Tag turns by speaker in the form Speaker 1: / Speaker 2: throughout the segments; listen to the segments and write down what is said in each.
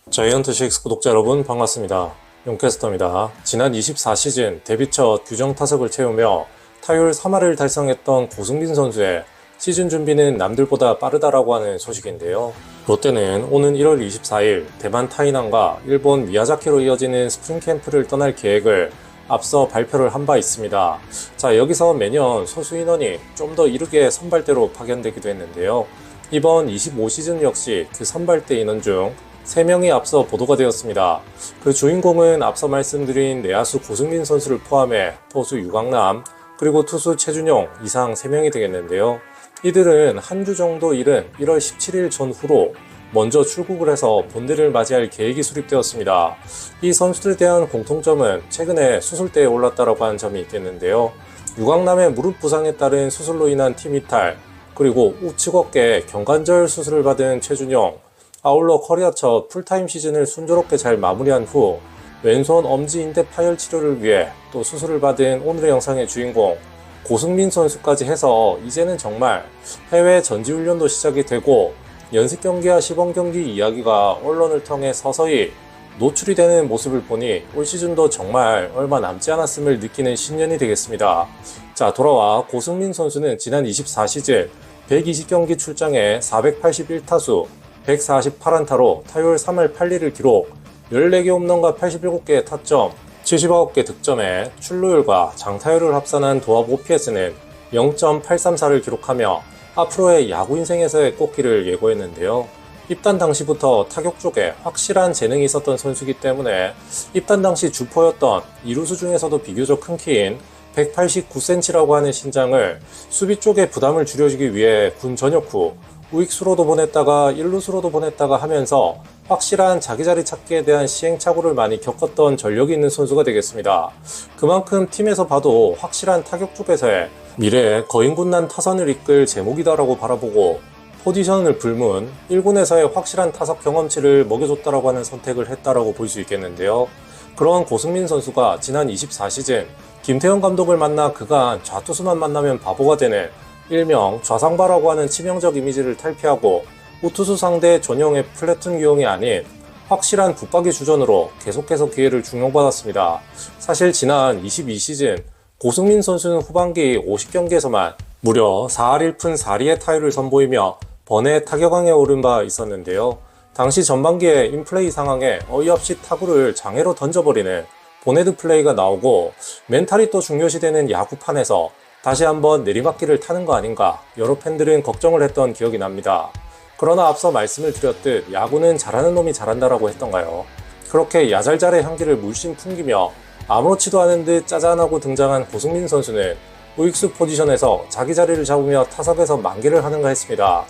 Speaker 1: 자이언트6 구독자 여러분 반갑습니다. 용캐스터입니다. 지난 24시즌 데뷔 첫 규정 타석을 채우며 타율 3할을 달성했던 고승민 선수의 시즌 준비는 남들보다 빠르다라고 하는 소식인데요. 롯데는 오는 1월 24일 대만 타이난과 일본 미야자키로 이어지는 스프링 캠프를 떠날 계획을 앞서 발표를 한 바 있습니다. 자, 여기서 매년 소수 인원이 좀 더 이르게 선발대로 파견되기도 했는데요. 이번 25시즌 역시 그 선발대 인원 중 3명이 앞서 보도가 되었습니다. 그 주인공은 앞서 말씀드린 내야수 고승민 선수를 포함해 포수 유강남, 그리고 투수 최준용 이상 3명이 되겠는데요. 이들은 한 주 정도 이른 1월 17일 전후로 먼저 출국을 해서 본대를 맞이할 계획이 수립되었습니다. 이 선수들에 대한 공통점은 최근에 수술대에 올랐다고 하는 점이 있겠는데요. 유강남의 무릎 부상에 따른 수술로 인한 팀 이탈, 그리고 우측 어깨 경관절 수술을 받은 최준용, 아울러 커리어 첫 풀타임 시즌을 순조롭게 잘 마무리한 후 왼손 엄지 인대 파열 치료를 위해 또 수술을 받은 오늘의 영상의 주인공 고승민 선수까지 해서 이제는 정말 해외 전지훈련도 시작이 되고 연습 경기와 시범 경기 이야기가 언론을 통해 서서히 노출이 되는 모습을 보니 올 시즌도 정말 얼마 남지 않았음을 느끼는 신년이 되겠습니다. 자, 돌아와 고승민 선수는 지난 24시즌 120경기 출장에 481타수 148안타로 타율 3할 8리를 기록, 14개 홈런과 87개의 타점, 79개 득점에 출루율과 장타율을 합산한 도합 OPS는 0.834를 기록하며 앞으로의 야구 인생에서의 꽃길을 예고했는데요. 입단 당시부터 타격 쪽에 확실한 재능이 있었던 선수이기 때문에 입단 당시 주포였던 이루수 중에서도 비교적 큰 키인 189cm라고 하는 신장을 수비 쪽에 부담을 줄여주기 위해 군 전역 후 우익수로도 보냈다가 일루수로도 보냈다가 하면서 확실한 자기 자리 찾기에 대한 시행착오를 많이 겪었던 전력이 있는 선수가 되겠습니다. 그만큼 팀에서 봐도 확실한 타격 쪽에서의 미래의 거인군난 타선을 이끌 제목이다라고 바라보고 포지션을 불문 1군에서의 확실한 타석 경험치를 먹여줬다라고 하는 선택을 했다라고 볼 수 있겠는데요. 그런 고승민 선수가 지난 24시즌 김태형 감독을 만나 그간 좌투수만 만나면 바보가 되는 일명 좌상바라고 하는 치명적 이미지를 탈피하고 우투수 상대 전형의 플래툰 기용이 아닌 확실한 붙박이 주전으로 계속해서 기회를 중용받았습니다. 사실 지난 22시즌 고승민 선수는 후반기 50경기에서만 무려 4할 1푼 4리의 타율을 선보이며 번외 타격왕에 오른 바 있었는데요. 당시 전반기에 인플레이 상황에 어이없이 타구를 장애로 던져버리는 보네드 플레이가 나오고 멘탈이 또 중요시되는 야구판에서 다시 한번 내리막길을 타는 거 아닌가 여러 팬들은 걱정을 했던 기억이 납니다. 그러나 앞서 말씀을 드렸듯 야구는 잘하는 놈이 잘한다라고 했던가요? 그렇게 야잘잘의 향기를 물씬 풍기며 아무렇지도 않은 듯 짜잔하고 등장한 고승민 선수는 우익수 포지션에서 자기 자리를 잡으며 타석에서 만개를 하는가 했습니다.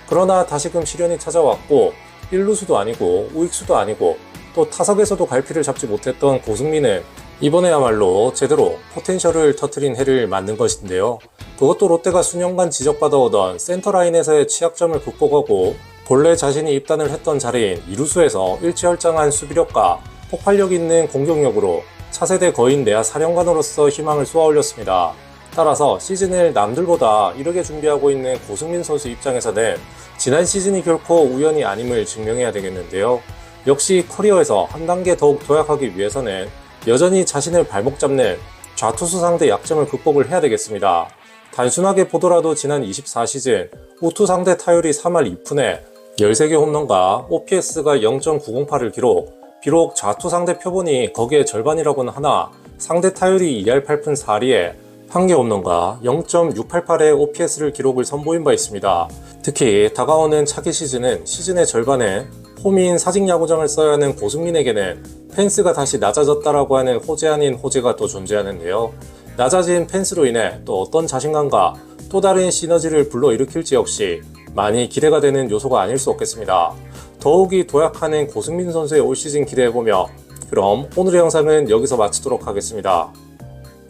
Speaker 1: 그러나 다시금 시련이 찾아왔고 1루수도 아니고 우익수도 아니고 또 타석에서도 갈피를 잡지 못했던 고승민은 이번에야말로 제대로 포텐셜을 터트린 해를 맞는 것인데요. 그것도 롯데가 수년간 지적받아오던 센터라인에서의 취약점을 극복하고 본래 자신이 입단을 했던 자리인 이루수에서 일취월장한 수비력과 폭발력 있는 공격력으로 차세대 거인 내야 사령관으로서 희망을 쏘아올렸습니다. 따라서 시즌을 남들보다 이르게 준비하고 있는 고승민 선수 입장에서는 지난 시즌이 결코 우연이 아님을 증명해야 되겠는데요. 역시 커리어에서 한 단계 더욱 도약하기 위해서는 여전히 자신을 발목 잡는 좌투수 상대 약점을 극복을 해야 되겠습니다. 단순하게 보더라도 지난 24시즌 우투 상대 타율이 3할 2푼에 13개 홈런과 OPS가 0.908을 기록, 비록 좌투 상대 표본이 거기에 절반이라고는 하나 상대 타율이 2할 8푼 4리에 1개 홈런과 0.688의 OPS를 기록을 선보인 바 있습니다. 특히 다가오는 차기 시즌은 시즌의 절반에 홈인 사직야구장을 써야 하는 고승민에게는 펜스가 다시 낮아졌다라고 하는 호재 아닌 호재가 또 존재하는데요. 낮아진 펜스로 인해 또 어떤 자신감과 또 다른 시너지를 불러일으킬지 역시 많이 기대가 되는 요소가 아닐 수 없겠습니다. 더욱이 도약하는 고승민 선수의 올 시즌 기대해보며 그럼 오늘의 영상은 여기서 마치도록 하겠습니다.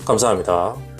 Speaker 1: 감사합니다.